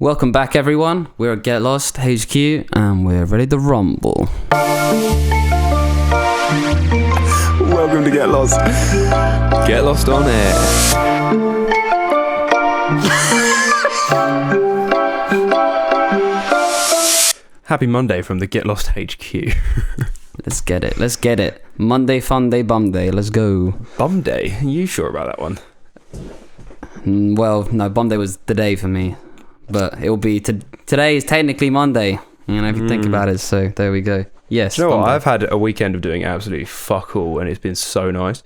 Welcome back, everyone. We're at Get Lost HQ, and we're ready to rumble. Welcome to Get Lost. Get Lost on air. Happy Monday from the Get Lost HQ. Let's get it. Monday, fun day, bum day. Let's go. Bum day? Are you sure about that one? Well, no, bum day was the day for me. But it'll be... Today is technically Monday. You know, if you think about it. So, there we go. Yes. Do you know what? I've had a weekend of doing absolutely fuck all, and it's been so nice.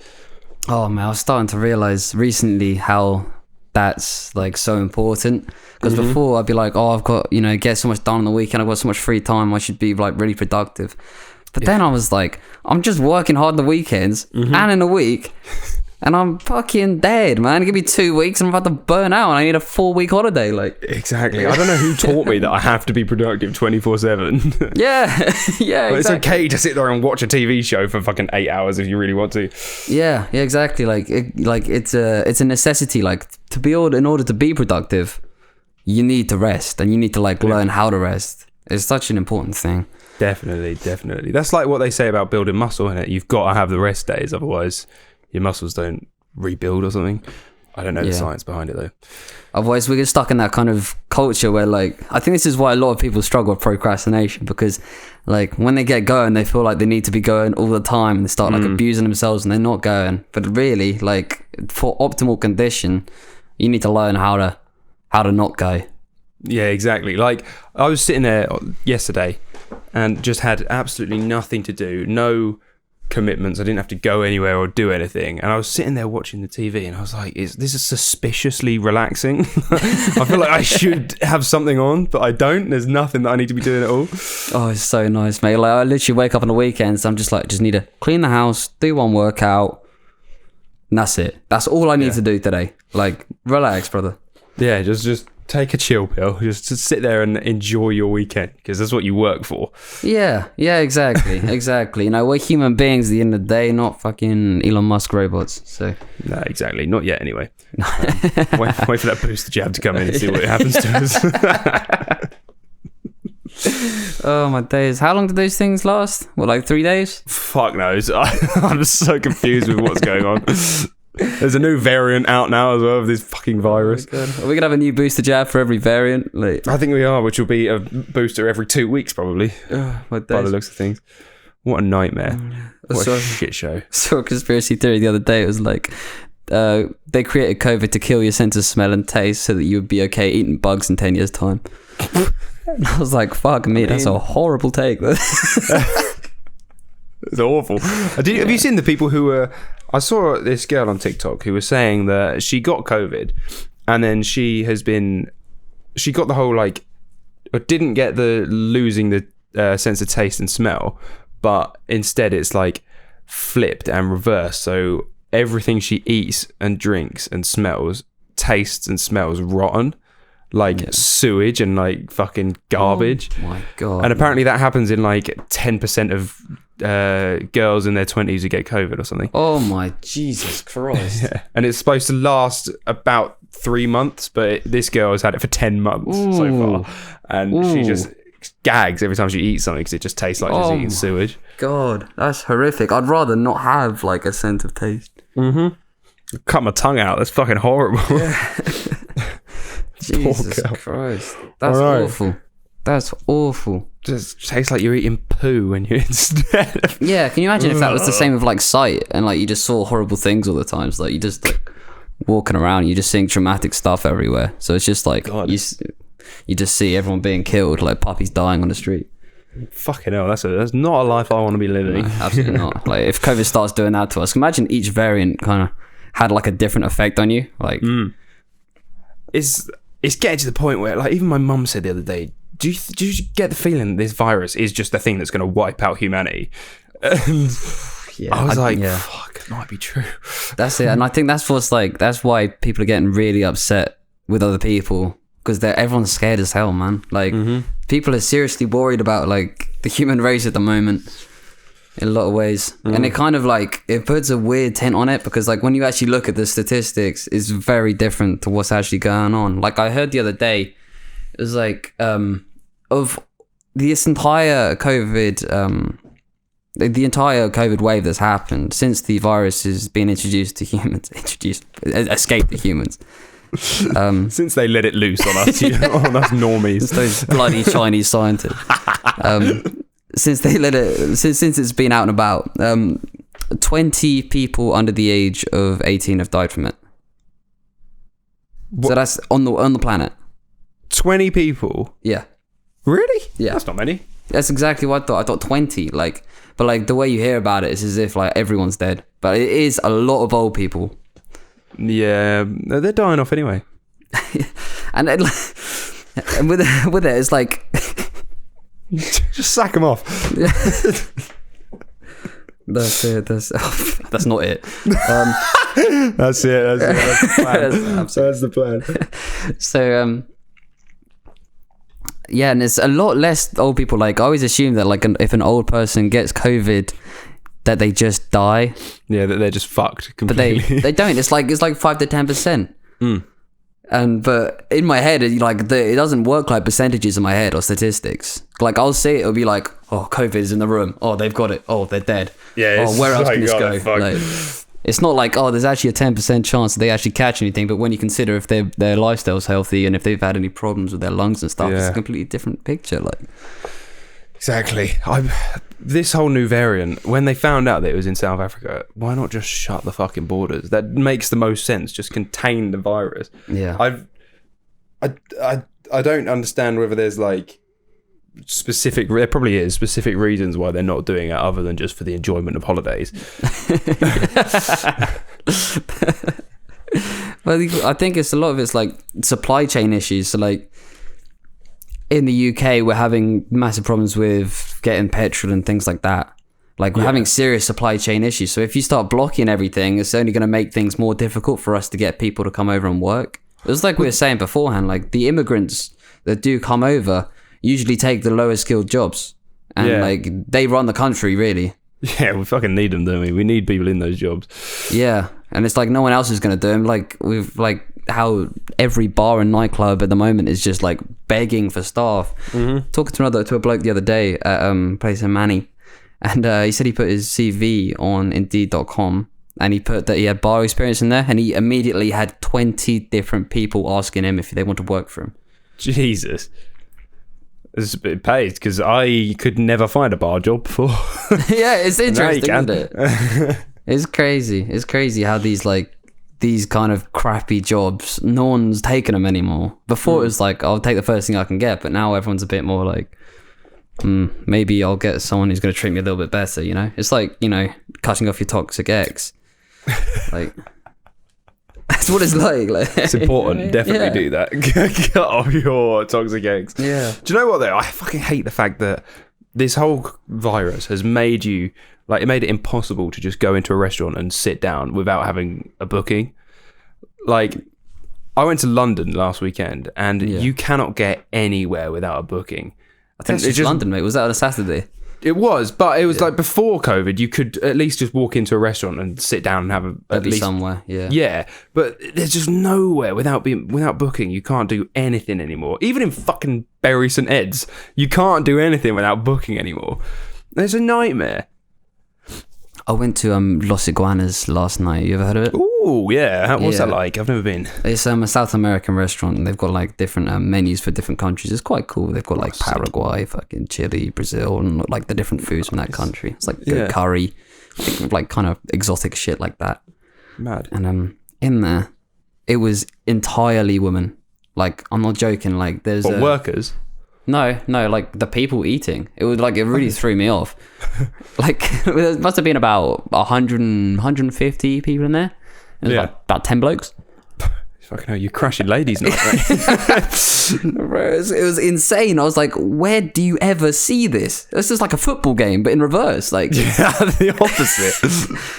Oh, man, I was starting to realise recently how that's, like, so important. Because before, I'd be like, oh, I've got, get so much done on the weekend. I've got so much free time. I should be, like, really productive. But then I was like, I'm just working hard on the weekends and in the week. And I'm fucking dead, man. Give me 2 weeks and I'm about to burn out and I need a 4-week holiday. Like, exactly. I don't know who taught me that I have to be productive 24/7. Yeah, exactly. It's okay to sit there and watch a TV show for fucking 8 hours if you really want to. Yeah, exactly. Like, it's a necessity. Like, in order to be productive, you need to rest and you need to learn how to rest. It's such an important thing. Definitely. That's like what they say about building muscle, innit? You've got to have the rest days, otherwise your muscles don't rebuild or something. I don't know the science behind it though. Otherwise we get stuck in that kind of culture where I think this is why a lot of people struggle with procrastination, because when they get going they feel like they need to be going all the time and they start abusing themselves and they're not going. But really, for optimal condition, you need to learn how to not go. Yeah, exactly. I was sitting there yesterday and just had absolutely nothing to do, no commitments. I didn't have to go anywhere or do anything, and I was sitting there watching the TV and I was like, this is suspiciously relaxing. I feel like I should have something on, but I don't. There's nothing that I need to be doing at all. Oh, it's so nice, mate. I literally wake up on the weekends, I'm just need to clean the house, do one workout, and that's it. That's all I need to do today. Relax, brother. Yeah, just take a chill pill. Just to sit there and enjoy your weekend, because that's what you work for. Yeah, exactly. We're human beings at the end of the day, not fucking Elon Musk robots. So no, exactly. Not yet, anyway. Wait for that booster jab to come in and see what happens to us. Oh my days! How long did those things last? 3 days? Fuck knows. I'm so confused with what's going on. There's a new variant out now as well of this fucking virus. Oh, are we gonna have a new booster jab for every variant? I think we are, which will be a booster every 2 weeks probably. By the looks of things. What a nightmare. What a shit show. Saw a conspiracy theory the other day. It was they created COVID to kill your sense of smell and taste so that you would be okay eating bugs in 10 years time. I was like, fuck me, that's a horrible take. It's awful. Have you seen the people who were... I saw this girl on TikTok who was saying that she got COVID and then she got the whole didn't get the losing the sense of taste and smell, but instead it's flipped and reversed. So everything she eats and drinks and smells, tastes and smells rotten, sewage and fucking garbage. Oh my God. And apparently that happens in 10% of girls in their 20s who get COVID or something. Oh my Jesus Christ. Yeah. And it's supposed to last about 3 months, but this girl has had it for 10 months so far, and she just gags every time she eats something because it just tastes like she's eating sewage. God, that's horrific. I'd rather not have a sense of taste. Cut my tongue out. That's fucking horrible. Yeah. Jesus Christ, that's awful. That's awful. Just tastes like you're eating poo when you're instead. Yeah, can you imagine if that was the same with sight and you just saw horrible things all the time? So you just walking around, you're just seeing traumatic stuff everywhere. So it's just you just see everyone being killed, puppies dying on the street. Fucking hell, that's not a life I want to be living. No, absolutely not. If COVID starts doing that to us, imagine each variant kind of had a different effect on you. It's getting to the point where even my mum said the other day, do you get the feeling this virus is just the thing that's going to wipe out humanity? And I was fuck, it might be true. That's it. And I think that's that's why people are getting really upset with other people, because everyone's scared as hell, man. People are seriously worried about the human race at the moment in a lot of ways. And it kind of it puts a weird tint on it, because when you actually look at the statistics, it's very different to what's actually going on. I heard the other day, It was like of this entire COVID, the entire COVID wave that's happened since the virus has been introduced to humans, escaped to humans. Since they let it loose on us, on us normies, those bloody Chinese scientists. Since it's been out and about, 20 people under the age of 18 have died from it. What? So that's on the planet. 20 people? Yeah. Really? Yeah. That's not many. That's exactly what I thought. I thought 20. But the way you hear about it is as if like everyone's dead. But it is a lot of old people. Yeah, they're dying off anyway. and with it, it's like just sack them off. That's it. That's not it. That's it. That's the plan. That's the plan. So yeah, and it's a lot less old people. Like I always assume that like if an old person gets COVID, that they just die. Yeah, that they're just fucked completely. But they don't. It's like 5 to 10%. But in my head, it doesn't work like percentages in my head or statistics. Like I'll see it, it'll be like, oh, COVID is in the room. Oh, they've got it. Oh, they're dead. Yeah. Oh, where else can this go? Like, it's not like, oh, there's actually a 10% chance that they actually catch anything. But when you consider if their lifestyle's healthy and if they've had any problems with their lungs and stuff, it's a completely different picture. Like. Exactly. This whole new variant, when they found out that it was in South Africa, why not just shut the fucking borders? That makes the most sense. Just contain the virus. Yeah. I don't understand whether there's like specific. There probably is specific reasons why they're not doing it, other than just for the enjoyment of holidays. Well, I think it's a lot of it's like supply chain issues. So like. In the UK, we're having massive problems with getting petrol and things like that. Like, we're having serious supply chain issues. So if you start blocking everything, it's only going to make things more difficult for us to get people to come over and work. It was like we were saying beforehand, like, the immigrants that do come over usually take the lower skilled jobs. And, like, they run the country, really. Yeah, we fucking need them, don't we? We need people in those jobs. Yeah. And it's like no one else is going to do them. Like, we've, like... how every bar and nightclub at the moment is just like begging for staff. Talking to a bloke the other day at place in Manny, and he said he put his CV on Indeed.com and he put that he had bar experience in there, and he immediately had 20 different people asking him if they want to work for him. Jesus. It pays, because I could never find a bar job before. Yeah, it's interesting, isn't it? It's crazy how these kind of crappy jobs, no one's taking them anymore. Before it was like, I'll take the first thing I can get, but now everyone's a bit more like, maybe I'll get someone who's going to treat me a little bit better, you know? It's like, you know, cutting off your toxic ex. Like, that's what it's like. It's important. Definitely do that. Cut off your toxic ex. Yeah. Do you know what, though? I fucking hate the fact that this whole virus has made you... Like, it made it impossible to just go into a restaurant and sit down without having a booking. Like, I went to London last weekend, and you cannot get anywhere without a booking. I think it's just London, mate. Was that on a Saturday? It was, but it was like before COVID, you could at least just walk into a restaurant and sit down and have at least somewhere. Yeah. Yeah, but there's just nowhere without booking. You can't do anything anymore. Even in fucking Bury St Ed's, you can't do anything without booking anymore. It's a nightmare. I went to Los Iguanas last night. You ever heard of it? Ooh, yeah. What's that like? I've never been. It's a South American restaurant, and they've got like different menus for different countries. It's quite cool. They've got like Paraguay, fucking Chile, Brazil, and like the different foods from that country. It's like good curry, like kind of exotic shit like that. Mad. And in there, it was entirely women. Like, I'm not joking. Like, there's workers. No, like the people eating. It was like, it really threw me off. Like, there must have been about 100, 150 people in there. It was about 10 blokes. Fucking hell, you're crashing ladies night, right? It was insane. I was like, where do you ever see this? It's just like a football game, but in reverse. Like, the opposite.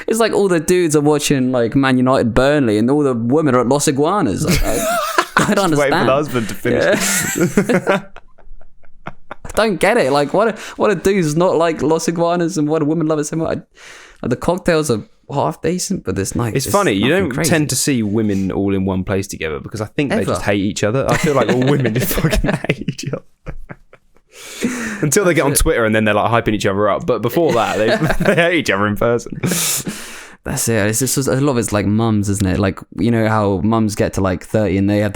It's like all the dudes are watching like Man United Burnley, and all the women are at Los Iguanas. Like, I don't understand. Wait for the husband to finish. Yeah. I don't get it. Like, what a dude's not like Los Iguanas, and what a women love it so much. Like, the cocktails are half decent, but it's like It's funny. You don't tend to see women all in one place together because I think they just hate each other. I feel like all women just fucking hate each other. Until they get on Twitter and then they're like hyping each other up. But before that, they hate each other in person. That's it. It's just a lot of it's like mums, isn't it? Like, you know how mums get to like 30 and they have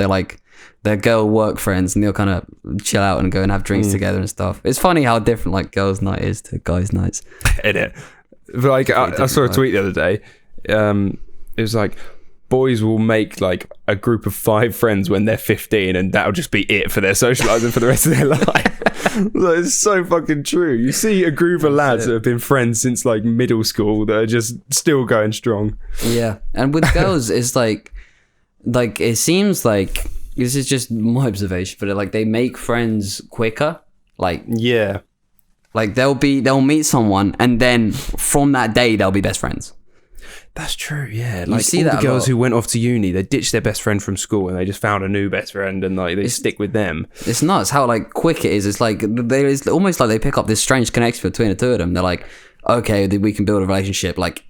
their girl work friends and they'll kind of chill out and go and have drinks together and stuff. It's funny how different like girls' night is to guys' nights. Isn't it? Like I saw a tweet the other day. It was like, boys will make like a group of 5 friends when they're 15 and that'll just be it for their socializing for the rest of their life. Like, it's so fucking true. You see a group of lads that have been friends since like middle school that are just still going strong. Yeah. And with girls, it's like it seems like, this is just my observation, but like they make friends quicker. Like, yeah. Like they'll meet someone and then from that day they'll be best friends. That's true, yeah. Like, you see all that the girls who went off to uni, they ditched their best friend from school and they just found a new best friend and like they stick with them. It's nuts how like quick it is. It's like there is almost like they pick up this strange connection between the two of them. They're like, okay, we can build a relationship. Like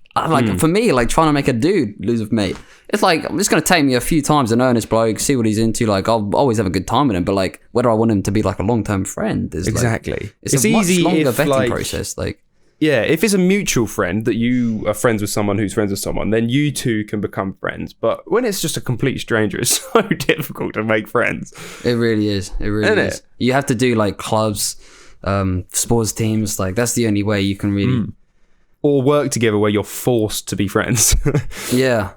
for me, like trying to make a dude lose with me, it's like it's gonna take me a few times to know this bloke, see what he's into. Like I'll always have a good time with him, but like whether I want him to be like a long-term friend is exactly. Like, it's a easy much longer vetting process. Like. Yeah, if it's a mutual friend that you are friends with someone who's friends with someone, then you two can become friends. But when it's just a complete stranger, it's so difficult to make friends. It really is. It really is. You have to do like clubs, sports teams. Like that's the only way you can really... Or work together where you're forced to be friends. Yeah.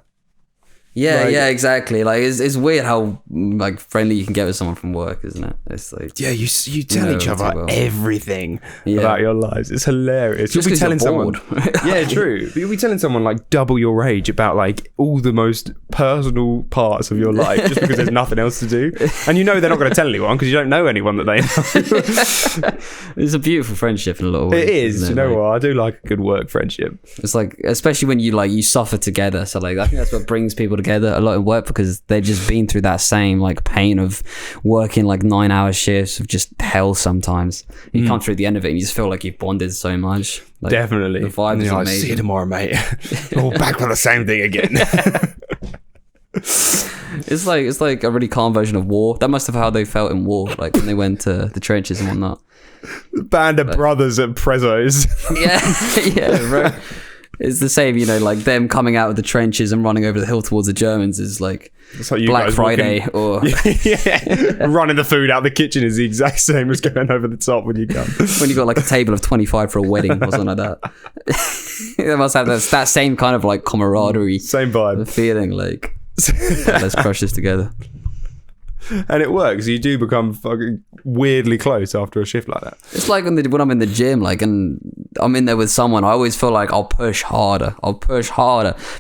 Yeah, like, yeah, exactly. Like it's weird how like friendly you can get with someone from work, isn't it? It's like you tell each other everything about your lives. It's hilarious. You'll be telling someone, yeah, true. You'll be telling someone like double your age about like all the most personal parts of your life just because there's nothing else to do, and you know they're not going to tell anyone because you don't know anyone that they know. It's a beautiful friendship in a lot of ways. It is. You know what? I do like a good work friendship. It's like, especially when you suffer together. So like I think that's what brings people together a lot in work because they've just been through that same like pain of working like 9-hour shifts of just hell sometimes. You come through the end of it and you just feel like you've bonded so much. Like, definitely. The vibe is amazing. See you tomorrow, mate. We're back on the same thing again. It's like a really calm version of war. That must have how they felt in war, like when they went to the trenches and whatnot. Band of brothers at Prezzo's. Yeah, bro. It's the same, like them coming out of the trenches and running over the hill towards the Germans is like Black Friday or running the food out the kitchen is the exact same as going over the top when you come. When you got like a table of 25 for a wedding or something like that. They must have that same kind of like camaraderie, same vibe, feeling like let's crush this together. And it works. You do become fucking weirdly close after a shift like that. It's like when I'm in the gym, like, and I'm in there with someone, I always feel like I'll push harder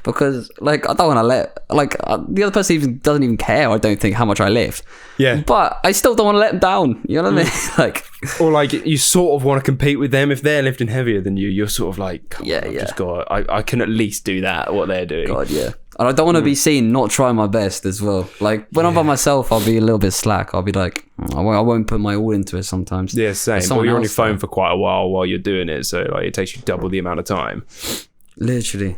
because, like, I don't want to the other person even doesn't even care, I don't think, how much I lift. Yeah. But I still don't want to let them down. You know what I mean? Like, or like you sort of want to compete with them. If they're lifting heavier than you, you're sort of like, come on, I've just got, I can at least do that, what they're doing. God, yeah. And I don't want to be seen not trying my best as well. Like, when I'm by myself, I'll be a little bit slack. I'll be like, I won't put my all into it sometimes. Yeah, same. Or you're on your phone for quite a while you're doing it. So, like, it takes you double the amount of time. Literally.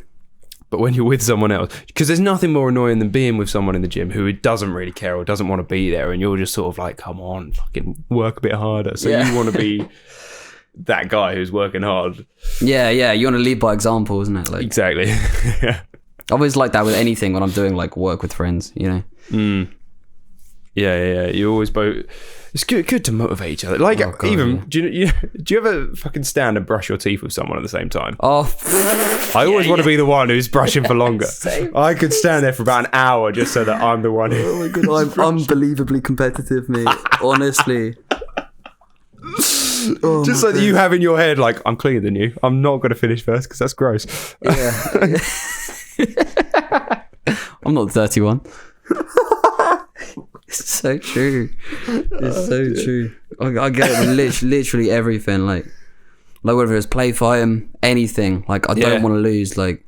But when you're with someone else, because there's nothing more annoying than being with someone in the gym who doesn't really care or doesn't want to be there. And you're just sort of like, come on, fucking work a bit harder. So you want to be that guy who's working hard. Yeah. You want to lead by example, isn't it? Like, exactly. Yeah. I always like that with anything when I'm doing like work with friends, Yeah. You always both. It's good to motivate each other. Like, do you ever fucking stand and brush your teeth with someone at the same time? Oh, I always want to be the one who's brushing for longer. Same. I could stand there for about an hour just so that I'm the one who. Oh my god, I'm unbelievably competitive, mate. Honestly. Just so that you have in your head, like, I'm cleaner than you. I'm not going to finish first because that's gross. Yeah. I'm not 31. It's so true. It's so true. I get it. Literally everything. Like whether it's play fighting, anything. Like, I don't want to lose. Like,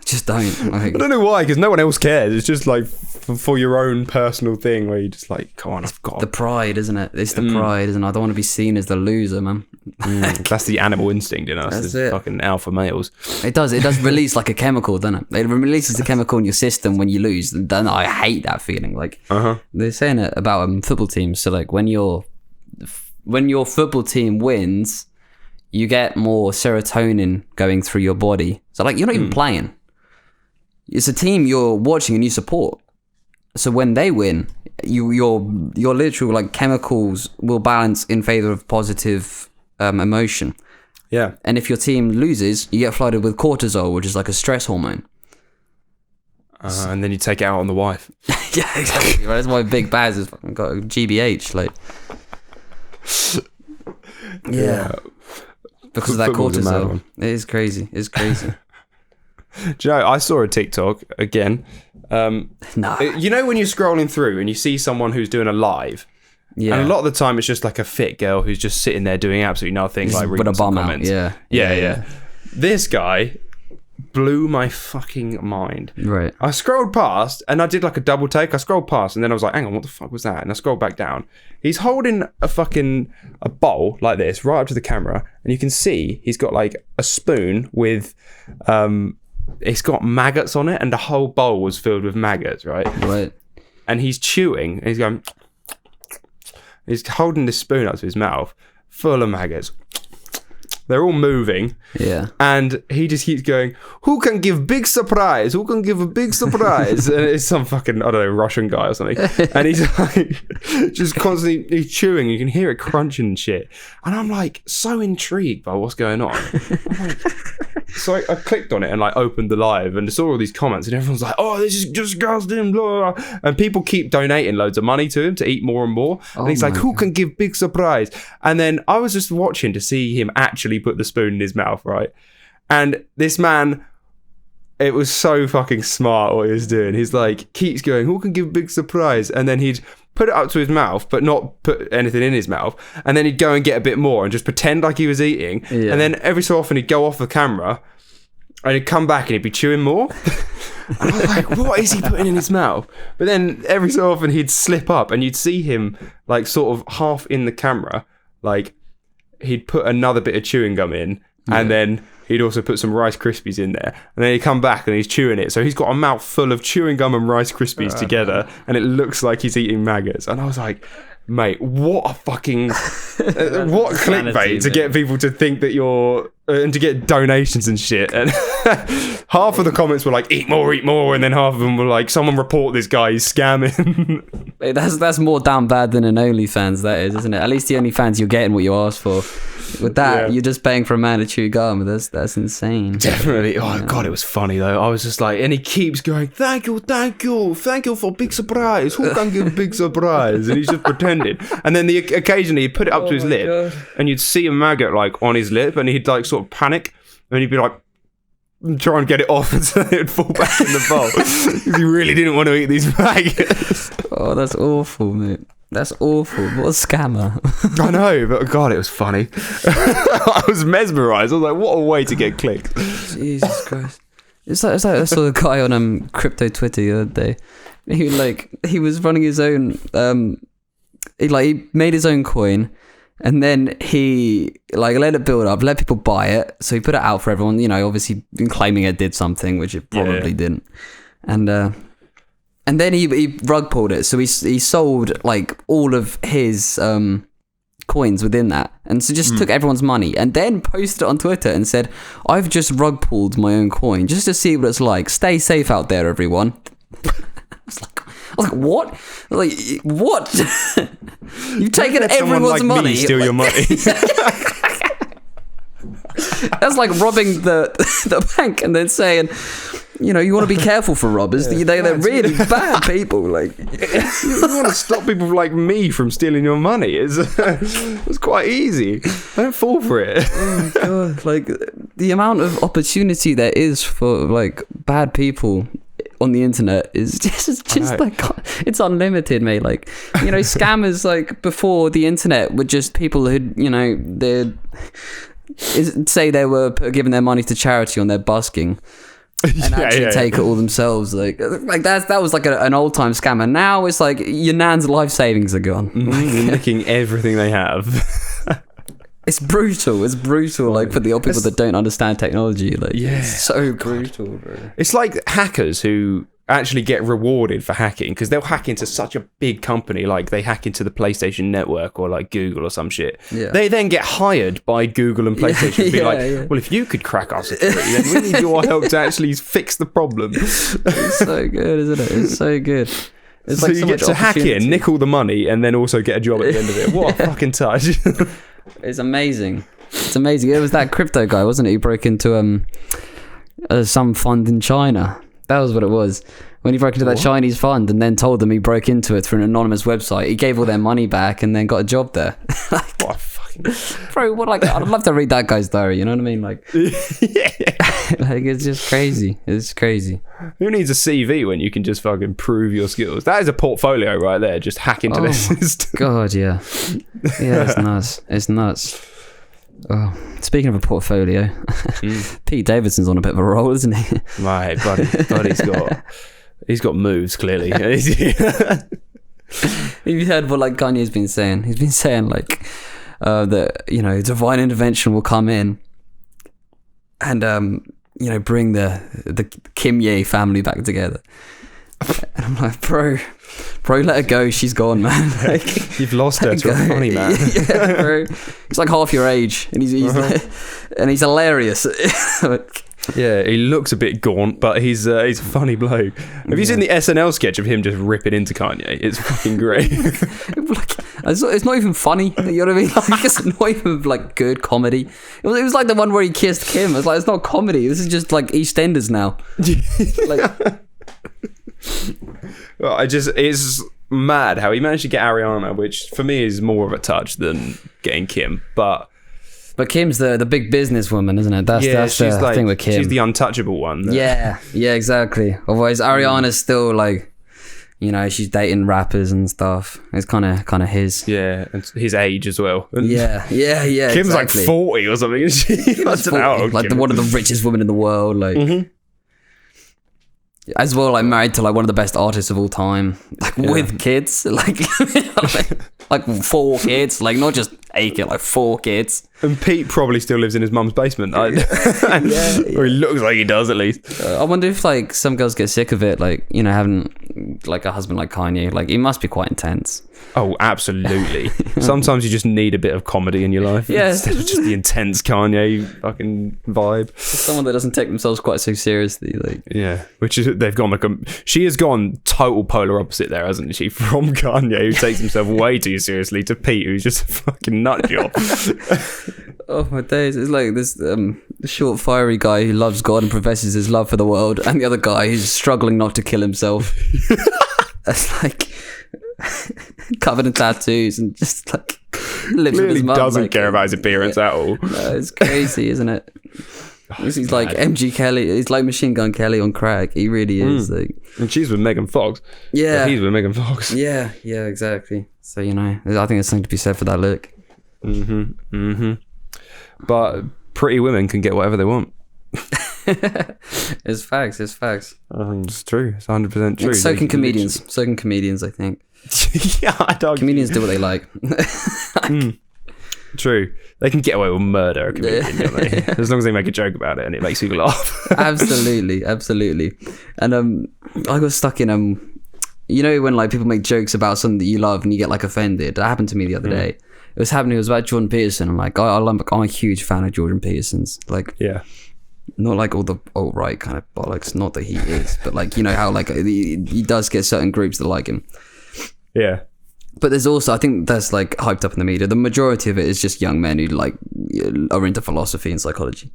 just don't. Like, I don't know why, because no one else cares. It's just like for your own personal thing where you just like, come on, I've got the pride, isn't it? It's the pride, isn't it? I don't want to be seen as the loser, man. That's the animal instinct in us. That's It's it. fucking alpha males. It does release like a chemical, doesn't it? It releases a chemical in your system when you lose. And then I hate that feeling. Like they're saying it about football teams. So like when your football team wins, you get more serotonin going through your body. So like you're not even playing. It's a team you're watching and you support. So when they win, your literal like chemicals will balance in favor of positive emotion. Yeah. And if your team loses, you get flooded with cortisol, which is like a stress hormone. And then you take it out on the wife. Yeah, exactly. That's why Big Baz has fucking got a GBH. Like, yeah. Because of that Football's a mad cortisol. one. It is crazy. It's crazy. Do you know, I saw a TikTok again. No. You know when you're scrolling through and you see someone who's doing a live, Yeah. and a lot of the time it's just like a fit girl who's just sitting there doing absolutely nothing, like with reading a some bum comments. out. Yeah. This guy blew my fucking mind. Right. I scrolled past and I did like a double take. I scrolled past and then I was like, hang on, what the fuck was that? And I scrolled back down. He's holding a bowl like this right up to the camera, and you can see he's got like a spoon with it's got maggots on it, and the whole bowl was filled with maggots, right? Right. And he's chewing and he's going, he's holding this spoon up to his mouth full of maggots. They're all moving. Yeah. And he just keeps going, who can give big surprise? Who can give a big surprise? And it's some fucking, I don't know, Russian guy or something. And he's like, just constantly, he's chewing. You can hear it crunching and shit. And I'm like, so intrigued by what's going on. So I clicked on it and like opened the live and saw all these comments, and everyone's like, oh, this is disgusting, blah, blah. And people keep donating loads of money to him to eat more and more. And he's like, who can give big surprise? And then I was just watching to see him actually put the spoon in his mouth, right? And this man, it was so fucking smart what he was doing. He's like, keeps going, who can give big surprise? And then he'd put it up to his mouth, but not put anything in his mouth. And then he'd go and get a bit more and just pretend like he was eating. Yeah. And then every so often he'd go off the camera and he'd come back and he'd be chewing more. And I was like, what is he putting in his mouth? But then every so often he'd slip up and you'd see him like sort of half in the camera, like he'd put another bit of chewing gum in, and then he'd also put some Rice Krispies in there, and then he'd come back and he's chewing it. So he's got a mouth full of chewing gum and Rice Krispies together, and it looks like he's eating maggots. And I was like, mate, what a fucking what clickbait to get people to think that you're and to get donations and shit. And half of the comments were like, eat more, and then half of them were like, someone report this guy, he's scamming. That's more damn bad than an OnlyFans, that is, isn't it? At least the OnlyFans, you're getting what you asked for. With that, you're just paying for a man to chew gum. That's insane. Definitely. Oh God, it was funny though. I was just like, and he keeps going, thank you for big surprise. Who can give big surprise? And he's just pretending. And then occasionally he'd put it up to his lip, and you'd see a maggot like on his lip, and he'd like sort of panic, and he'd be like, try and get it off, and so it'd fall back in the bowl because he really didn't want to eat these maggots. Oh, that's awful, mate. That's awful. What a scammer. I know, but God, it was funny. I was mesmerised. I was like, what a way to get clicked. Jesus Christ. It's like I saw a guy on crypto Twitter the other day. He was running his own he made his own coin, and then he let it build up, let people buy it. So he put it out for everyone, obviously claiming it did something, which it probably didn't. And then he rug pulled it. So he sold like all of his coins within that, and so just took everyone's money, and then posted it on Twitter and said, I've just rug pulled my own coin just to see what it's like. Stay safe out there, everyone. I was like, what? Like, what? You've taken everyone's money. Me steal your money. That's like robbing the bank and then saying, you want to be careful for robbers. They're really bad people. Like, you want to stop people like me from stealing your money. It's quite easy. Don't fall for it. Oh my God. Like, the amount of opportunity there is for like bad people on the internet is just like, it's unlimited, mate. Like, scammers like before the internet were just people who they'd say they were giving their money to charity on their busking. and actually take it all themselves. Like that was like an old time scam, and now it's like your nan's life savings are gone. You're nicking everything they have. It's brutal. It's brutal. Like for the old people that don't understand technology. Like it's so brutal, bro. It's like hackers who actually get rewarded for hacking because they'll hack into such a big company, like they hack into the PlayStation Network or like Google or some shit. Yeah. They then get hired by Google and PlayStation to be well, if you could crack our security, then we need your help to actually fix the problem. It's so good, isn't it? It's so good. It's so like you get to hack it, nick all the money, and then also get a job at the end of it. What a fucking touch. It's amazing. It's amazing. It was that crypto guy, wasn't it? He broke into some fund in China. That was what it was. When he broke into that Chinese fund and then told them he broke into it through an anonymous website, he gave all their money back and then got a job there. What a fucking... Bro, I'd love to read that guy's diary, you know what I mean? Like, like it's just crazy. It's crazy. Who needs a CV when you can just fucking prove your skills? That is a portfolio right there. Just hack into their system. God, yeah. Yeah, it's nuts. It's nuts. Oh, speaking of a portfolio, Pete Davidson's on a bit of a roll, isn't he? Right, he's got moves clearly. Have you heard what like Kanye's been saying? He's been saying like that divine intervention will come in and bring the Kim Ye family back together. And I'm like, bro, let her go. She's gone, man. Like, you've lost her to a funny man. Yeah, bro. He's like half your age, and he's hilarious. Yeah, he looks a bit gaunt, but he's a funny bloke. Have you seen the SNL sketch of him just ripping into Kanye? It's fucking great. It's not even funny. You know what I mean? Like, it's not even like good comedy. It was like the one where he kissed Kim. It's like, it's not comedy. This is just like EastEnders now. Like. Well, it's mad how he managed to get Ariana, which for me is more of a touch than getting Kim. But Kim's the big businesswoman, isn't it? That's the thing with Kim. She's the untouchable one. Yeah, exactly. Otherwise, Ariana's still like, she's dating rappers and stuff. It's kind of his. Yeah, and his age as well. Yeah. Kim's exactly. like 40 or something. One of the richest women in the world. Like. Mm-hmm. As well, like married to like one of the best artists of all time, like with kids, like 4 kids, like not just a kid, like 4 kids. And Pete probably still lives in his mum's basement. Or he looks like he does at least. I wonder if like some girls get sick of it, like having like a husband like Kanye. Like he must be quite intense. Oh, absolutely. Sometimes you just need a bit of comedy in your life. Yeah, instead of just the intense Kanye fucking vibe. Someone that doesn't take themselves quite so seriously, like which is they've gone like she has gone total polar opposite there, hasn't she? From Kanye, who takes himself way too seriously, to Pete, who's just a fucking nut job. Oh my days! It's like this short, fiery guy who loves God and professes his love for the world, and the other guy who's struggling not to kill himself. It's like covered in tattoos and just like lives with his mum. Doesn't care about his appearance at all. No, it's crazy, isn't it? He's like MG Kelly. He's like Machine Gun Kelly on crack. He really is. Like, and she's with Megan Fox. Yeah, he's with Megan Fox. Yeah, exactly. So I think there's something to be said for that look. But pretty women can get whatever they want. It's facts. I think it's true. It's 100% true. So can comedians. So can comedians, I think. Yeah, I'd argue. Comedians do what they like. True. They can get away with murder, a comedian, don't they? As long as they make a joke about it and it makes people laugh. Absolutely. And I got stuck in when like people make jokes about something that you love and you get like offended. That happened to me the other day. It was about Jordan Peterson. I'm like, I'm a huge fan of Jordan Peterson's. Like, not like all the alt-right kind of bollocks. Not that he is, but like, how like he does get certain groups that like him. Yeah. But there's also, I think that's like hyped up in the media. The majority of it is just young men who like are into philosophy and psychology.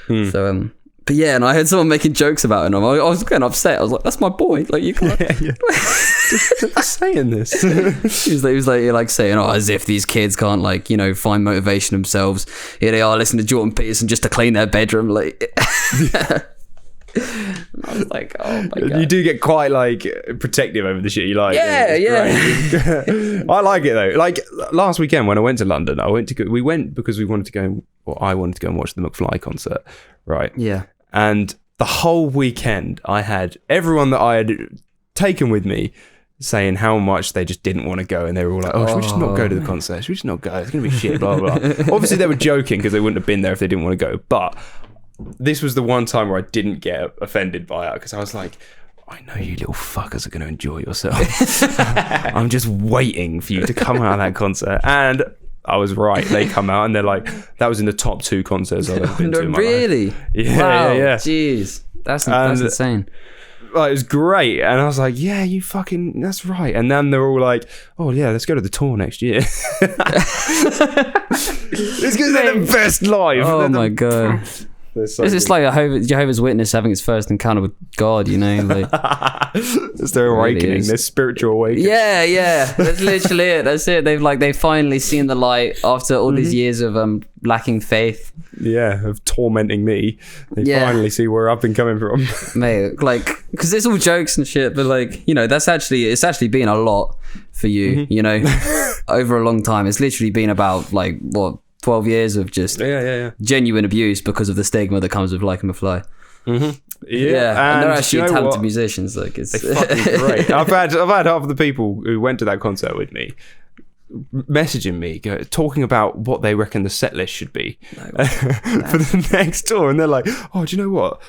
So, but yeah, and I heard someone making jokes about it, and I was getting upset. I was like, "That's my boy! Like you can't." Just saying this. he was like saying, "Oh, as if these kids can't like find motivation themselves. Here they are listening to Jordan Peterson just to clean their bedroom." Like, I was like, "Oh my god!" You do get quite like protective over the shit you like. Yeah. I like it though. Like last weekend when I went to London, we went because we wanted to go. I wanted to go and watch the McFly concert, right? Yeah. And the whole weekend, I had everyone that I had taken with me saying how much they just didn't want to go, and they were all like, "Oh, should we just not go to the concert? Should we just not go? It's gonna be shit." Blah blah. Blah. Obviously, they were joking because they wouldn't have been there if they didn't want to go. But this was the one time where I didn't get offended by it because I was like, I know you little fuckers are going to enjoy yourselves. I'm just waiting for you to come out of that concert. And I was right. They come out and they're like, that was in the top 2 concerts I've ever been to in my really? life. Yeah, wow, yeah. Jeez. That's insane. Like, it was great. And I was like, yeah, that's right. And then they're all like, oh yeah, let's go to the tour next year. It's because they're the best live. Oh my God. So it's like a Jehovah's Witness having its first encounter with God, you know? Like, it's their awakening, their spiritual awakening. Yeah. That's literally it. That's it. They've finally seen the light after all these years of lacking faith. Yeah, of tormenting me. They finally see where I've been coming from. Mate, like, because it's all jokes and shit, but like, you know, it's actually been a lot for you, you know, over a long time. It's literally been about like, what, 12 years of just genuine abuse because of the stigma that comes with liking McFly. Yeah, and they're actually talented musicians. Like, it's fucking great. I've had half of the people who went to that concert with me messaging me, talking about what they reckon the set list should be for the next tour, and they're like, "Oh, do you know what?"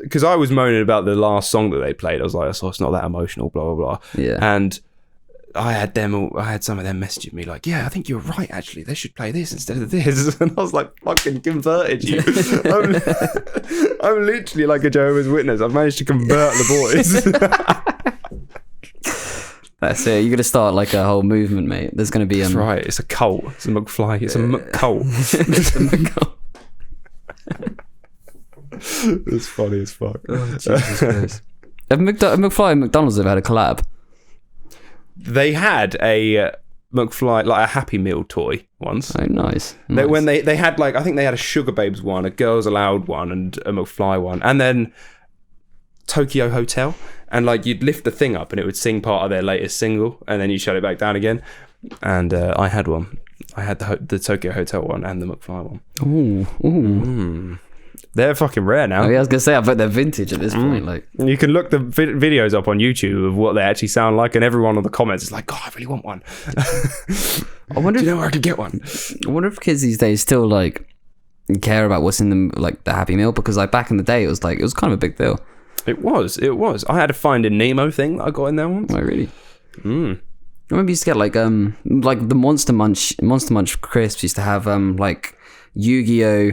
Because I was moaning about the last song that they played. I was like, "Oh, it's not that emotional." Blah blah blah. Yeah, and I had some of them messaging me like, yeah, I think you're right, actually. They should play this instead of this. And I was like, fucking converted you. I'm literally like a Jehovah's Witness. I've managed to convert the boys. That's it. You're going to start like a whole movement, mate. There's going to be... That's right. It's a cult. It's a McFly. It's a McCult. It's funny as fuck. Oh, Jesus Christ. Have McFly and McDonald's have had a collab? They had a McFly, like a Happy Meal toy once. Oh, nice. When they had like, I think they had a Sugar Babes one, a Girls Aloud one, and a McFly one, and then Tokyo Hotel. And like, you'd lift the thing up and it would sing part of their latest single, and then you shut it back down again. And I had one. I had the Tokyo Hotel one and the McFly one. Ooh. They're fucking rare now. Oh, yeah, I was gonna say, I bet they're vintage at this point. Like, you can look the videos up on YouTube of what they actually sound like, and everyone on the comments is like, "God, I really want one." I wonder. Do you know where I could get one? I wonder if kids these days still like care about what's in them, like the Happy Meal, because like back in the day, it was kind of a big deal. It was. I had a Finding Nemo thing that I got in there once. Oh, really? I remember you used to get like the Monster Munch crisps used to have like Yu-Gi-Oh.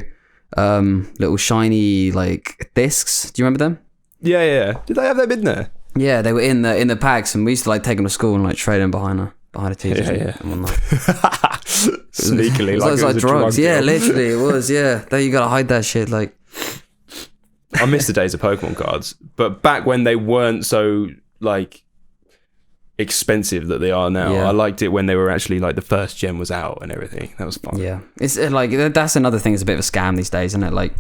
Little shiny like discs. Do you remember them? Yeah. Did they have them in there? Yeah, they were in the packs, and we used to like take them to school and like trade them behind a teacher. Yeah. And Sneakily, it was like drugs. Yeah, literally, it was. Yeah, there you gotta hide that shit. Like, I miss the days of Pokemon cards, but back when they weren't so like expensive that they are now. I liked it when they were actually like the first gen was out and everything. That was fun. Yeah, it's like that's another thing. It's a bit of a scam these days, isn't it? Like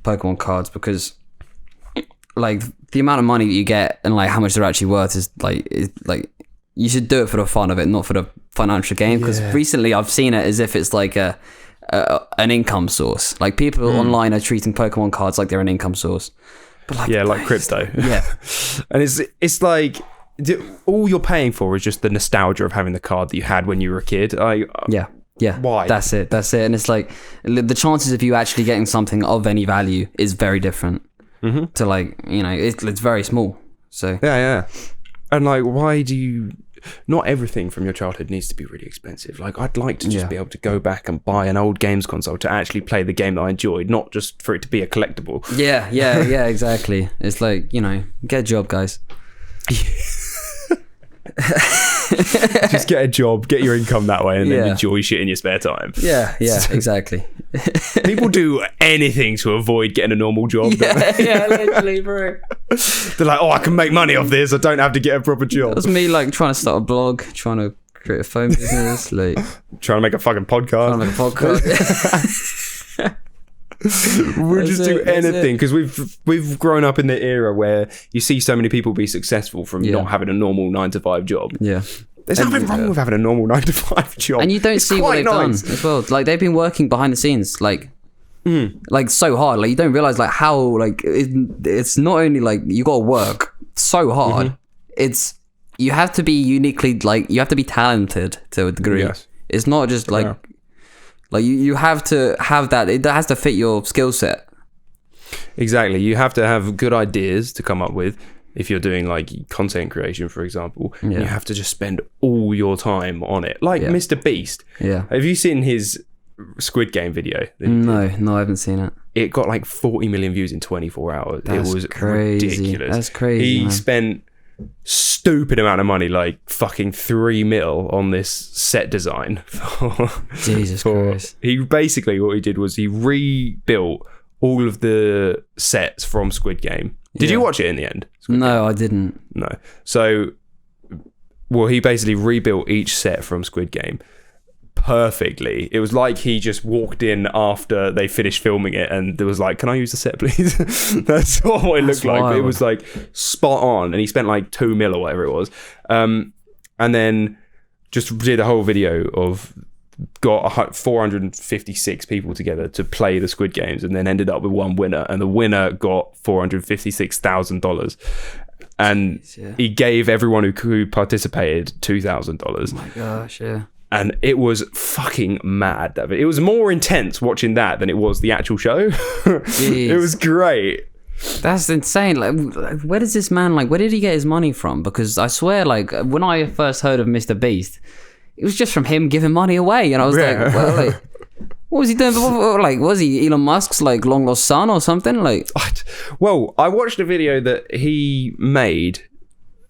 Pokemon cards, because like the amount of money that you get and like how much they're actually worth is like you should do it for the fun of it, not for the financial gain. Because recently I've seen it as if it's like an income source. Like people online are treating Pokemon cards like they're an income source. But like crypto. Yeah, and it's like. All you're paying for is just the nostalgia of having the card that you had when you were a kid. Yeah. Why? That's it. And it's like the chances of you actually getting something of any value is very different to like, you know, it's very small. So yeah. And like, why do you? Not everything from your childhood needs to be really expensive. Like, I'd like to just be able to go back and buy an old games console to actually play the game that I enjoyed, not just for it to be a collectible. Yeah, exactly. It's like, you know, get a job, guys. Just get a job, get your income that way, and then enjoy shit in your spare time. Yeah, exactly. People do anything to avoid getting a normal job. Yeah, literally, bro. They're like, oh, I can make money off this. I don't have to get a proper job. That's me, like trying to start a blog, trying to create a phone business, like trying to make a fucking podcast. We'll just do anything, because we've grown up in the era where you see so many people be successful from not having a normal 9-to-5 job. Yeah, there's nothing wrong with having a normal 9-to-5 job, and you don't see what they've done as well. Like they've been working behind the scenes. Like like so hard. Like you don't realize like how like it's not only like you gotta work so hard. It's you have to be uniquely like you have to be talented to a degree. Yes. It's not just like you have to have that. It has to fit your skill set. Exactly. You have to have good ideas to come up with if you're doing like content creation, for example. You have to just spend all your time on it. Like Mr. Beast. Yeah. Have you seen his Squid Game video? No, I haven't seen it. It got like 40 million views in 24 hours. That's it was crazy. ridiculous. That's crazy. He spent stupid amount of money, like fucking 3 mil on this set design. Jesus Christ. He basically, what he did was he rebuilt all of the sets from Squid Game. Did you watch it in the end? No, I didn't. No. So, well, he basically rebuilt each set from Squid Game perfectly. It was like he just walked in after they finished filming it and there was like, can I use the set, please? That's what it looked like. But it was like spot on. And he spent like 2 mil or whatever it was. And then just did a whole video of got 456 people together to play the Squid Games and then ended up with one winner. And the winner got $456,000. And he gave everyone who participated $2,000. Oh my gosh, yeah. And it was fucking mad. It was more intense watching that than it was the actual show. It was great. That's insane. Like, where does this man, like, where did he get his money from? Because I swear, like, when I first heard of Mr. Beast, it was just from him giving money away. And I was like, well, like, what was he doing before? Like, was he Elon Musk's, like, long lost son or something? Like, well, I watched a video that he made.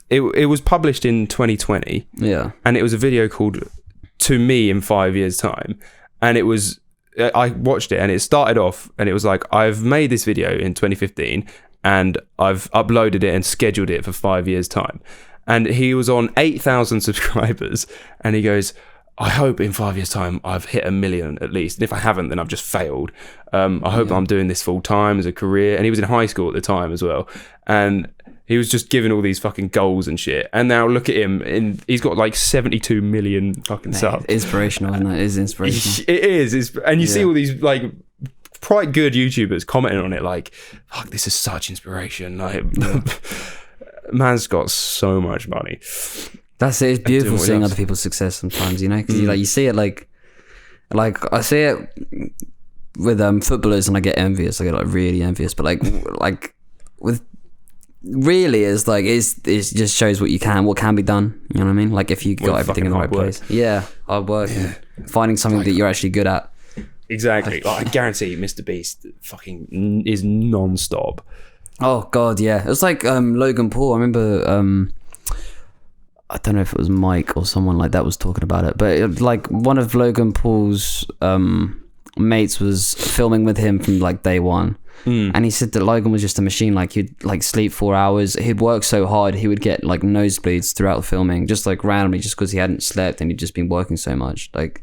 It was published in 2020. Yeah. And it was a video called To Me in 5 Years' Time. And it was, I watched it and it started off and it was like, I've made this video in 2015 and I've uploaded it and scheduled it for 5 years' time. And he was on 8,000 subscribers and he goes, I hope in 5 years' time I've hit 1 million at least. And if I haven't, then I've just failed. I hope I'm doing this full time as a career. And he was in high school at the time as well. And he was just giving all these fucking goals and shit. And now look at him. He's got like 72 million fucking subs. Inspirational, isn't it? It is inspirational. It is. And you see all these like quite good YouTubers commenting on it like, fuck, this is such inspiration. Like, man's got so much money. That's it. It's beautiful seeing other people's success sometimes, you know? Because you see it like I see it with footballers and I get envious. I get like really envious. But like with... really is like it just shows what can be done, you know what I mean? Like if you got everything in the right place, hard work and finding something that you're actually good at. Exactly. Like, I guarantee Mr. Beast fucking is non-stop. Oh god, yeah. It was like Logan Paul. I remember I don't know if it was Mike or someone like that was talking about it, but like one of Logan Paul's mates was filming with him from like day one. And he said that Logan was just a machine. Like he'd like sleep 4 hours. He'd work so hard he would get like nosebleeds throughout the filming, just like randomly, just because he hadn't slept and he'd just been working so much. Like,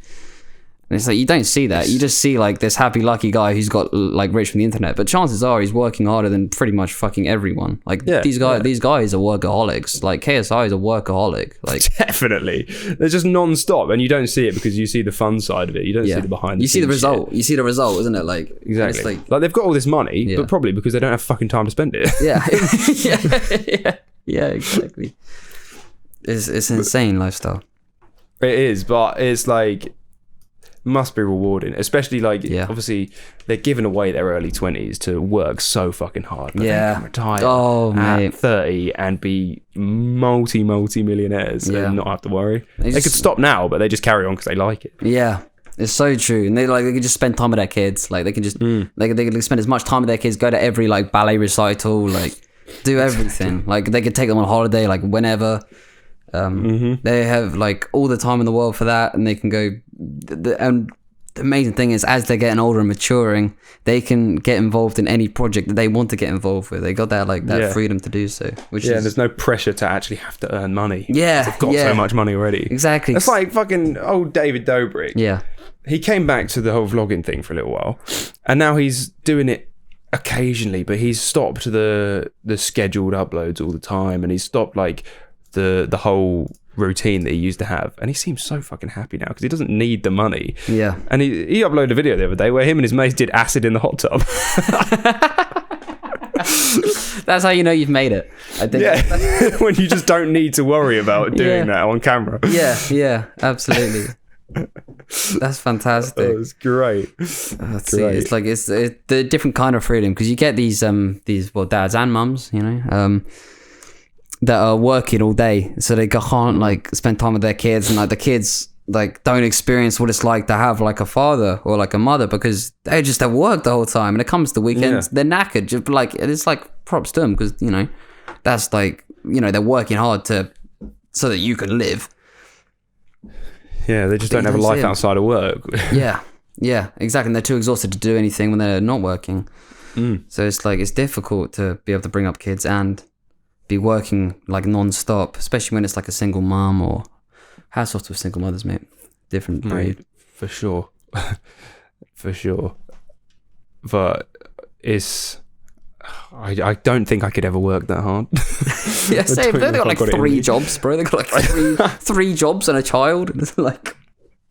and it's like you don't see that. You just see like this happy-lucky guy who's got like rich from the internet. But chances are he's working harder than pretty much fucking everyone. Like these guys are workaholics. Like KSI is a workaholic. Like definitely, they're just non-stop, and you don't see it because you see the fun side of it. You don't see the behind. You see the result. Shit. You see the result, isn't it? Like exactly. Like they've got all this money, but probably because they don't have fucking time to spend it. Yeah, exactly. It's an insane lifestyle. It is, but it's like. Must be rewarding, especially like obviously they're giving away their early 20s to work so fucking hard, but they can retire at 30 and be multi-millionaires and not have to worry. They could stop now, but they just carry on because they like it. Yeah, it's so true. And they can just spend time with their kids. Like they can just they can spend as much time with their kids, go to every like ballet recital, like do everything. Like they could take them on holiday like whenever. They have like all the time in the world for that, and they can go. And the amazing thing is, as they're getting older and maturing, they can get involved in any project that they want to get involved with. They got that freedom to do so. Which is, there's no pressure to actually have to earn money. Yeah, they've got so much money already. Exactly. It's like fucking old David Dobrik. Yeah, he came back to the whole vlogging thing for a little while, and now he's doing it occasionally, but he's stopped the scheduled uploads all the time, and he's stopped like the whole routine that he used to have, and he seems so fucking happy now because he doesn't need the money. Yeah. And he uploaded a video the other day where him and his mates did acid in the hot tub. That's how you know you've made it, I think. Yeah. When you just don't need to worry about doing that on camera. Yeah, absolutely. That's fantastic. That was great. See, it's like it's the different kind of freedom, because you get these dads and mums, you know, that are working all day, so they can't like spend time with their kids, and like the kids like don't experience what it's like to have like a father or like a mother, because they just at work the whole time, and it comes to weekends, they're knackered. Just like, it's like props to them, because you know that's like, you know, they're working hard so that you can live. Yeah, they just don't have a life outside of work. yeah, exactly. And they're too exhausted to do anything when they're not working. So it's like, it's difficult to be able to bring up kids and be working like non-stop, especially when it's like a single mom, or hats off to single mothers, mate. Different breed. Mate, for sure. For sure. But it's... I don't think I could ever work that hard. Yeah, same. They've got like 3 jobs, bro. They've got like three jobs and a child. And it's like,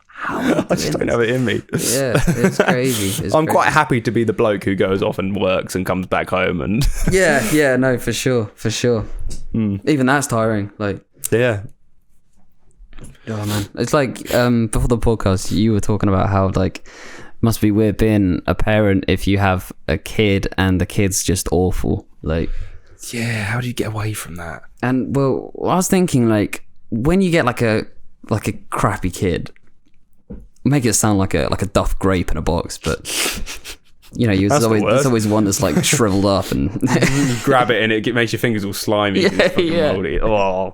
how I just don't have it in me. Yeah, it's crazy. I'm quite happy to be the bloke who goes off and works and comes back home and... yeah, no, for sure. Even that's tiring. Like, yeah. Oh man, it's like before the podcast, you were talking about how like must be weird being a parent if you have a kid and the kid's just awful. Like, yeah, how do you get away from that? And well, I was thinking like, when you get like a crappy kid, make it sound like a duff grape in a box, but you know, there's always one that's like shriveled up and you grab it and it makes your fingers all slimy. Yeah. Moldy. Oh.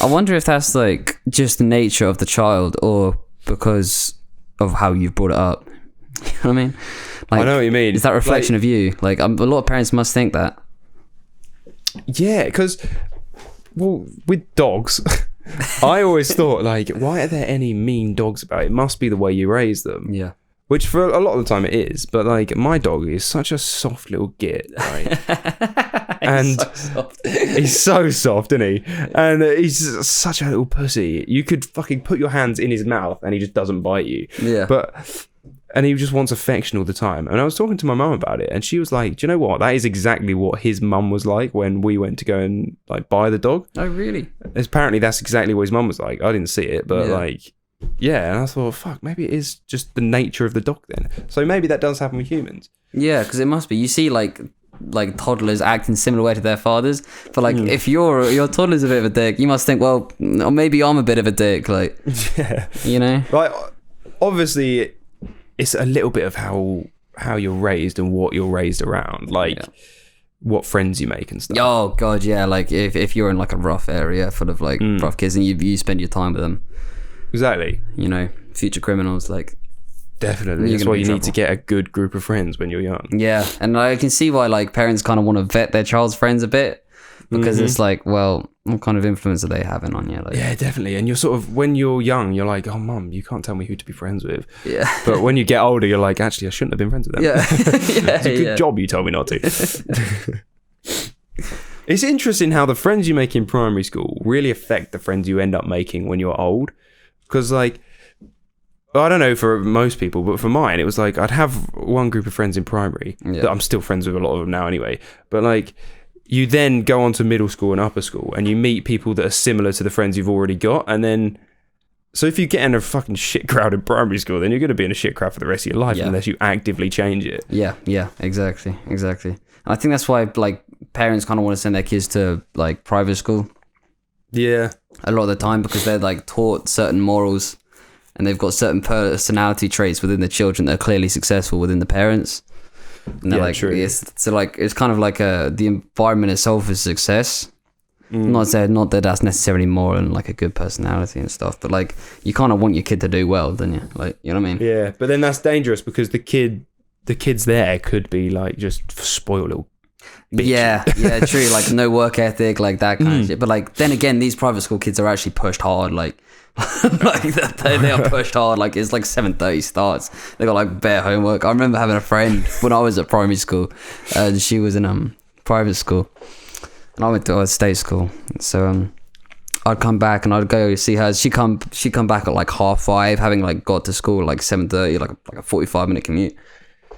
I wonder if that's like just the nature of the child, or because of how you've brought it up. You know what I mean? Like, I know what you mean. Is that reflection of you? Like, a lot of parents must think that. Yeah, because, well, with dogs, I always thought, like, why are there any mean dogs about? It must be the way you raise them. Yeah. Which for a lot of the time it is, but like my dog is such a soft little git, right? And he's so soft, isn't he? And he's such a little pussy. You could fucking put your hands in his mouth and he just doesn't bite you. Yeah. And he just wants affection all the time. And I was talking to my mum about it, and she was like, do you know what? That is exactly what his mum was like when we went to go and like buy the dog. Oh, really? Apparently that's exactly what his mum was like. I didn't see it, but like... Yeah, and I thought, fuck, maybe it is just the nature of the dog then. So maybe that does happen with humans. Yeah, because it must be. You see, like toddlers acting similar way to their fathers. But like, if your toddler's a bit of a dick, you must think, well, or maybe I'm a bit of a dick. Like, yeah, you know. Like, obviously, it's a little bit of how you're raised and what you're raised around. Like. Yeah. What friends you make and stuff. Oh god, yeah. Like if you're in like a rough area full of like rough kids and you spend your time with them. Exactly. You know, future criminals, like... Definitely. That's why you need to get a good group of friends when you're young. Yeah, and I can see why, like, parents kind of want to vet their child's friends a bit, because it's like, well, what kind of influence are they having on you? Like, yeah, definitely. And you're sort of, when you're young, you're like, oh, mum, you can't tell me who to be friends with. Yeah. But when you get older, you're like, actually, I shouldn't have been friends with them. Yeah. It's a good job you told me not to. It's interesting how the friends you make in primary school really affect the friends you end up making when you're old. Because, like, I don't know for most people, but for mine, it was like I'd have one group of friends in primary that I'm still friends with a lot of them now anyway. But, like, you then go on to middle school and upper school and you meet people that are similar to the friends you've already got. And then, so if you get in a fucking shit crowd in primary school, then you're going to be in a shit crowd for the rest of your life unless you actively change it. Yeah, exactly. And I think that's why, like, parents kind of want to send their kids to, like, private school. Yeah. A lot of the time, because they're like taught certain morals and they've got certain personality traits within the children that are clearly successful within the parents. And they're like, true. It's kind of like the environment itself is success. Not that that's necessarily more than like a good personality and stuff, but like you kind of want your kid to do well, don't you? Like, you know what I mean? Yeah, but then that's dangerous because the kids there could be like just spoiled little bitch. Yeah, true. Like no work ethic, like that kind of shit. But like then again, these private school kids are actually pushed hard. Like, like they are pushed hard. Like it's like 7:30 starts. They got like bare homework. I remember having a friend when I was at primary school, and she was in private school, and I went to a state school. So I'd come back and I'd go see her. She come back at like 5:30, having like got to school at like 7:30, like a 45-minute commute.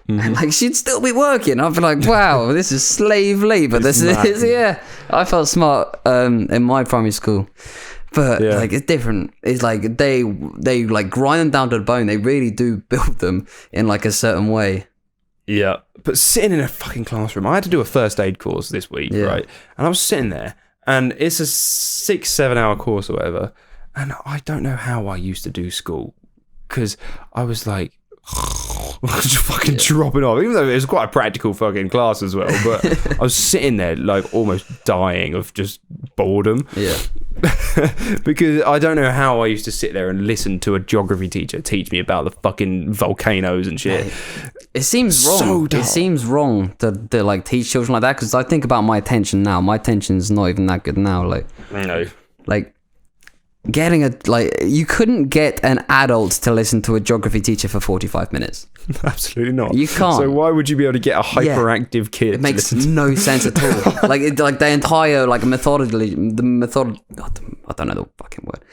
And like she'd still be working. I'd be like, wow, this is slave labor. This is yeah. I felt smart in my primary school. But like it's different. It's like they like grind them down to the bone. They really do build them in like a certain way. Yeah. But sitting in a fucking classroom, I had to do a first aid course this week, right? And I was sitting there, and it's a 6-7 hour course or whatever. And I don't know how I used to do school, because I was like just fucking dropping off, even though it was quite a practical fucking class as well. But I was sitting there like almost dying of just boredom. Yeah. Because I don't know how I used to sit there and listen to a geography teacher teach me about the fucking volcanoes and shit. It seems wrong. It seems wrong to like teach children like that, because I think about my attention now. My attention's not even that good now. Like, no. Like, getting you couldn't get an adult to listen to a geography teacher for 45 minutes. Absolutely not. You can't. So why would you be able to get a hyperactive kid? It makes no sense at all. Like the entire like methodology, I don't know the fucking word.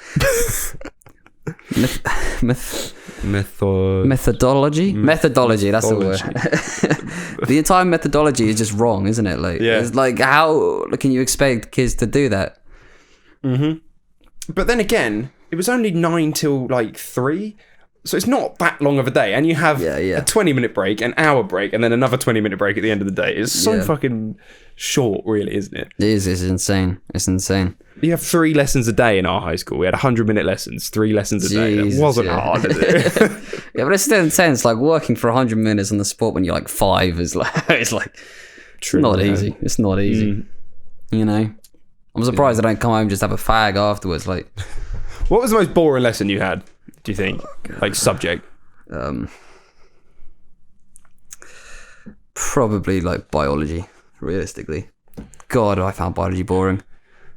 Methodology. That's the word. The entire methodology is just wrong, isn't it? Like, it's like, how can you expect kids to do that? But then again, it was only 9 till like 3, so it's not that long of a day, and you have a 20-minute break, an hour break, and then another 20-minute break at the end of the day. It's so fucking short, really, isn't it? It is. It's insane. It's insane. You have 3 lessons a day in our high school. We had 100-minute lessons, 3 lessons a day. That wasn't hard, is it? Yeah, but it's still intense. Like working for 100 minutes on the spot when you're like 5 is like it's like not easy. It's not easy. You know. I'm surprised I don't come home and just have a fag afterwards. Like, what was the most boring lesson you had, do you think? Like, subject? Probably like biology, realistically. God, I found biology boring.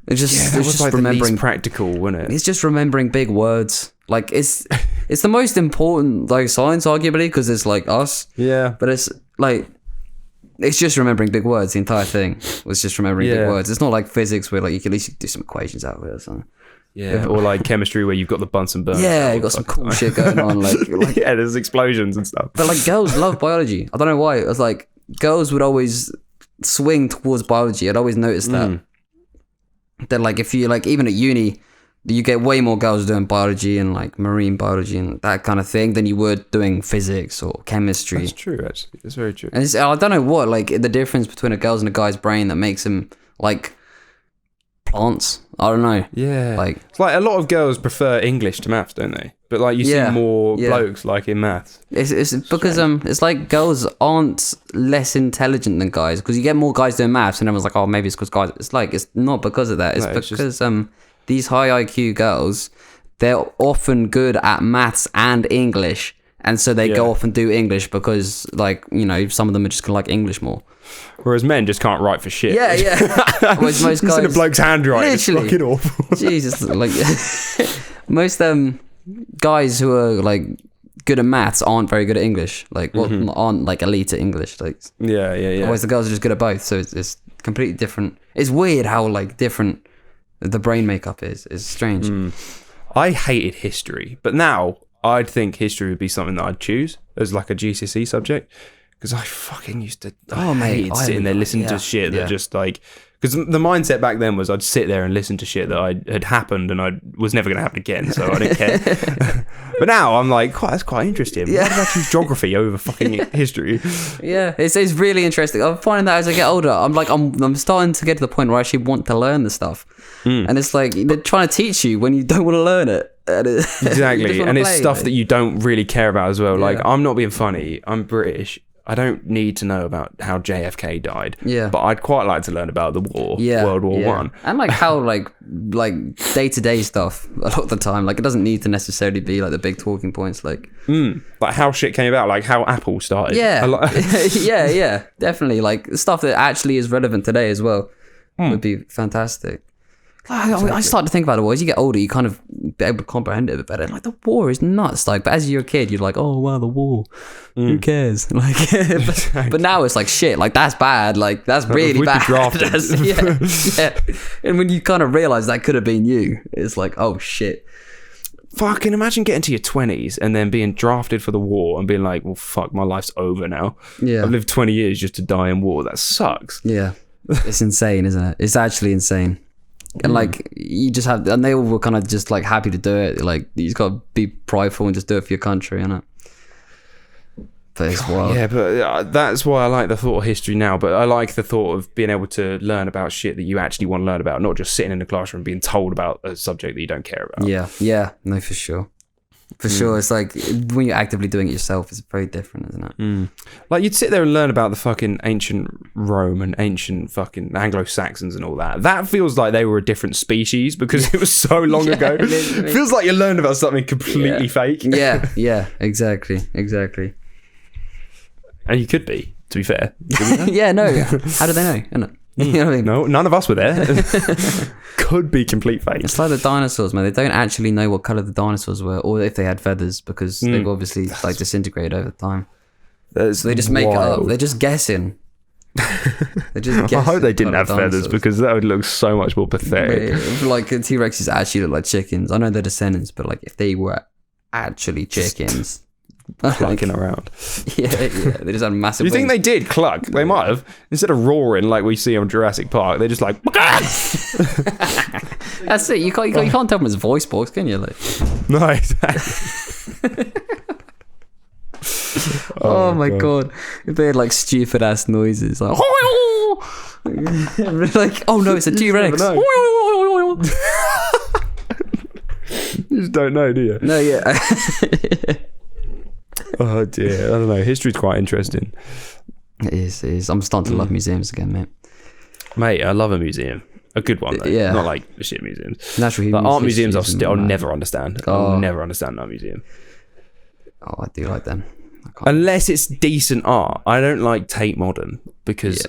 It's just, that was just like remembering the least practical, wasn't it? It's just remembering big words. Like, it's the most important like science, arguably, because it's like us. Yeah. But it's like, it's just remembering big words. The entire thing was just remembering big words. It's not like physics where like you can at least do some equations out of it or something. Yeah, or like chemistry where you've got the Bunsen burner. Yeah, you've got some cool shit going on. Like yeah, there's explosions and stuff. But like girls love biology. I don't know why. It was like girls would always swing towards biology. I'd always noticed that. That like if you like even at uni, you get way more girls doing biology and like marine biology and that kind of thing than you would doing physics or chemistry. That's true, actually. That's very true. And I don't know what, like the difference between a girl's and a guy's brain that makes them like plants. I don't know. Yeah. Like it's like a lot of girls prefer English to maths, don't they? But like you see more blokes like in maths. It's because it's like girls aren't less intelligent than guys, because you get more guys doing maths and everyone's like, oh, maybe it's because guys. It's like it's not because of that. It's because these high IQ girls, they're often good at maths and English, and so they go off and do English because, like, you know, some of them are just gonna like English more. Whereas men just can't write for shit. Yeah. Most guys, in a bloke's handwriting, it's fucking awful. Jesus, like most guys who are like good at maths aren't very good at English. Like, aren't like elite at English. Like, yeah. Whereas the girls are just good at both, so it's completely different. It's weird how like different the brain makeup is. It's strange. I hated history, but now I'd think history would be something that I'd choose as like a GCSE subject, because I fucking used to hate sitting there listening to shit that just like, because the mindset back then was I'd sit there and listen to shit that had happened and I was never going to happen again, so I didn't care. But now I'm like, that's quite interesting. Why did I choose geography over fucking history? Yeah, it's really interesting. I'm finding that as I get older, I'm starting to get to the point where I actually want to learn the stuff. And it's like they're trying to teach you when you don't want to learn it. Exactly, and it's stuff that you don't really care about as well. Like, I'm not being funny. I'm British. I don't need to know about how JFK died. Yeah. But I'd quite like to learn about the war, World War One. And like how like day-to-day stuff a lot of the time. Like, it doesn't need to necessarily be like the big talking points. Like how shit came about, like how Apple started. Yeah. yeah, definitely. Like stuff that actually is relevant today as well would be fantastic. I start to think about it. As you get older, you kind of be able to comprehend it a bit better. Like, the war is nuts. Like, but as you're a kid, you're like, oh wow, the war. Who cares? Like, but now it's like, shit. Like, that's bad. Like, that's really bad. Yeah. And when you kind of realize that could have been you, it's like, oh shit. Fucking imagine getting to your 20s and then being drafted for the war and being like, well, fuck, my life's over now. Yeah. I've lived 20 years just to die in war. That sucks. Yeah. It's insane, isn't it? It's actually insane. And like, you just have, and they all were kind of just like happy to do it. Like, you just got to be prideful and just do it for your country, innit? But it's wild. Yeah, but that's why I like the thought of history now. But I like the thought of being able to learn about shit that you actually want to learn about, not just sitting in the classroom being told about a subject that you don't care about. Yeah, no, for sure. For sure, it's like when you're actively doing it yourself, it's very different, isn't it? Like, you'd sit there and learn about the fucking ancient Rome and ancient fucking Anglo-Saxons and all that. That feels like they were a different species because it was so long ago. It feels like you learned about something completely fake. Yeah, exactly. And you could be, to be fair. Yeah, no. How do they know? Innit? You know what I mean? No, none of us were there. Could be complete fake. It's like the dinosaurs, man. They don't actually know what colour the dinosaurs were, or if they had feathers, because they've obviously like disintegrated over time. So they just make it up. They're just guessing. They're just guessing. I hope they didn't have feathers, because that would look so much more pathetic. Like, T-Rexes actually look like chickens. I know they're descendants, but like, if they were actually chickens. Clucking around. Yeah, they just had massive. You think they did cluck? They might have. Instead of roaring like we see on Jurassic Park, they're just like. That's it. You can't tell from his voice box, can you? Like, no, exactly. oh my god! If they had like stupid ass noises, like, like, oh no, it's a T-Rex. You just don't know, do you? No, yeah. Oh dear, I don't know. History's quite interesting. It is. I'm starting to love museums again, mate. Mate, I love a museum. A good one, though. Yeah. Not like the shit museums. Natural like art museums, I'll never understand. Oh. I'll never understand an art museum. Oh, I do like them. Unless it's decent art. I don't like Tate Modern because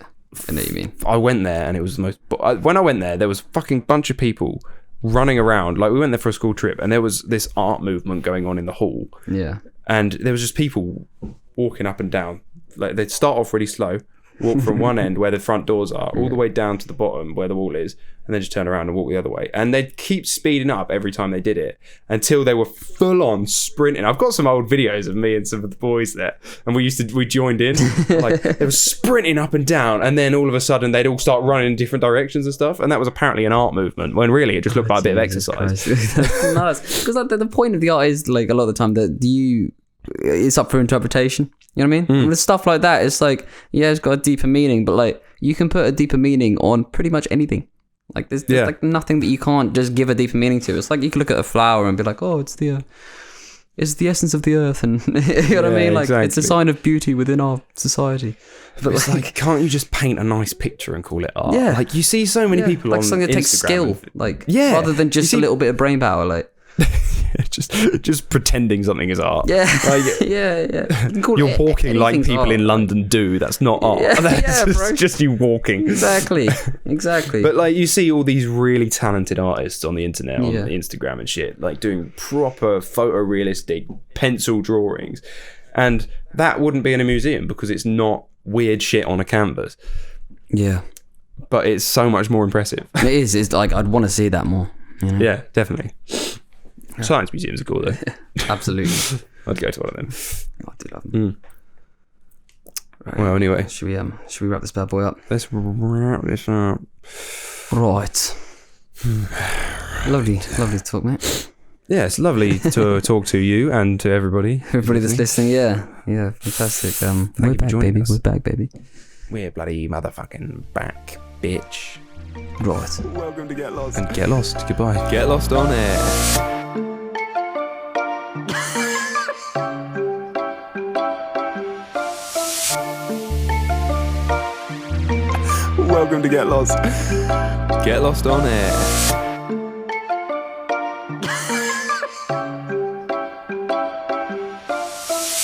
I know what you mean. I went there and it was the most. When I went there, there was a fucking bunch of people running around. Like, we went there for a school trip and there was this art movement going on in the hall. Yeah. And there was just people walking up and down. Like, they'd start off really slow, walk from one end where the front doors are, all the way down to the bottom where the wall is, and then just turn around and walk the other way. And they'd keep speeding up every time they did it until they were full on sprinting. I've got some old videos of me and some of the boys there, and we joined in. Like, they were sprinting up and down, and then all of a sudden they'd all start running in different directions and stuff. And that was apparently an art movement, when really it just looked like a bit of exercise. That's nuts. Because like, the point of the art is, like, a lot of the time that it's up for interpretation. You know what I mean? With stuff like that, it's like, yeah, it's got a deeper meaning, but like, you can put a deeper meaning on pretty much anything. Like, there's like nothing that you can't just give a deeper meaning to. It's like, you can look at a flower and be like, oh, it's the essence of the earth, and you know what I mean? Like, exactly. It's a sign of beauty within our society. But it's like, can't you just paint a nice picture and call it art? Yeah. Like, you see so many people like on something that takes Instagram skill, rather than just a little bit of brain power, like. just pretending something is art. Yeah, like, yeah. You're walking like people art. In London do. That's not art. That's just you walking. Exactly. But like, you see all these really talented artists on the internet, on Instagram and shit, like doing proper photorealistic pencil drawings, and that wouldn't be in a museum because it's not weird shit on a canvas. Yeah, but it's so much more impressive. It is. It's like, I'd want to see that more. You know? Yeah, definitely. Science museums are cool though. Absolutely. I'd go to one of them. I do love them. Right. Well, anyway, should we wrap this bad boy up? Let's wrap this up. Right. Lovely to talk, mate. Yeah, it's lovely to talk to you and to everybody. Everybody that's listening, yeah, fantastic. We're back, baby. Us. We're back, baby. We're bloody motherfucking back, bitch. Right. Welcome to Get Lost. And get lost. Goodbye. Get lost on air. Welcome to Get Lost. Get lost on air.